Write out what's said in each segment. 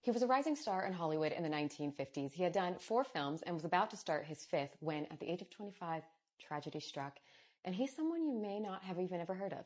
He was a rising star in Hollywood in the 1950s. He had done 4 films and was about to start his 5th when, at the age of 25, tragedy struck. And he's someone you may not have even ever heard of.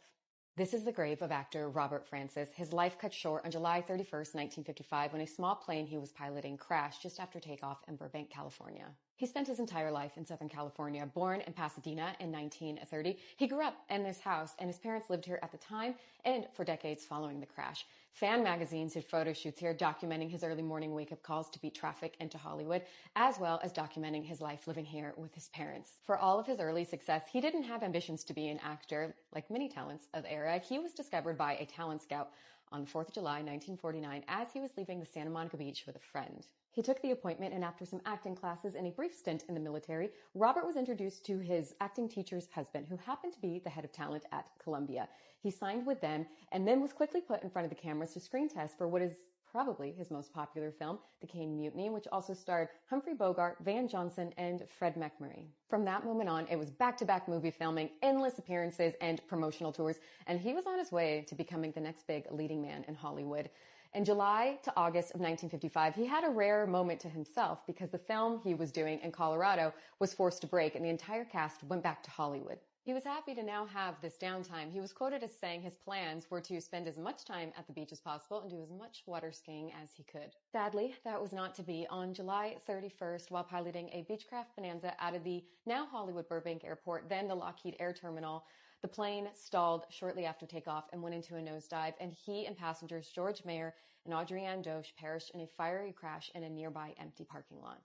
This is the grave of actor Robert Francis. His life cut short on July 31st, 1955, when a small plane he was piloting crashed just after takeoff in Burbank, California. He spent his entire life in Southern California. Born in Pasadena in 1930, he grew up in this house, and his parents lived here at the time and for decades following the crash. Fan magazines did photo shoots here documenting his early morning wake-up calls to beat traffic into Hollywood, as well as documenting his life living here with his parents. For all of his early success, he didn't have ambitions to be an actor. Like many talents of the era, he was discovered by a talent scout on the 4th of July, 1949, as he was leaving the Santa Monica Beach with a friend. He took the appointment, and after some acting classes and a brief stint in the military, Robert was introduced to his acting teacher's husband, who happened to be the head of talent at Columbia. He signed with them and then was quickly put in front of the cameras to screen test for what is probably his most popular film, the Caine Mutiny, which also starred Humphrey Bogart, Van Johnson, and Fred MacMurray. From that moment on, it was back-to-back movie filming, endless appearances, and promotional tours, and he was on his way to becoming the next big leading man in Hollywood. In July to August of 1955, he had a rare moment to himself because the film he was doing in Colorado was forced to break and the entire cast went back to Hollywood. He was happy to now have this downtime. He was quoted as saying his plans were to spend as much time at the beach as possible and do as much water skiing as he could. Sadly, that was not to be. On July 31st, while piloting a Beechcraft Bonanza out of the now Hollywood Burbank Airport, then the Lockheed Air Terminal, the plane stalled shortly after takeoff and went into a nosedive, and he and passengers George Mayer and Audrey Ann Doche perished in a fiery crash in a nearby empty parking lot.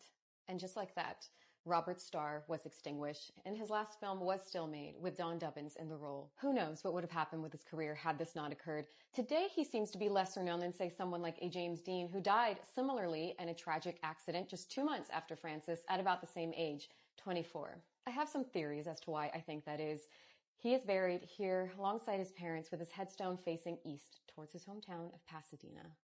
And just like that, Robert's star was extinguished, and his last film was still made, with Don Dubbins in the role. Who knows what would have happened with his career had this not occurred? Today, he seems to be lesser known than, say, someone like a James Dean, who died similarly in a tragic accident just 2 months after Francis at about the same age, 24. I have some theories as to why I think that is. He is buried here alongside his parents with his headstone facing east towards his hometown of Pasadena.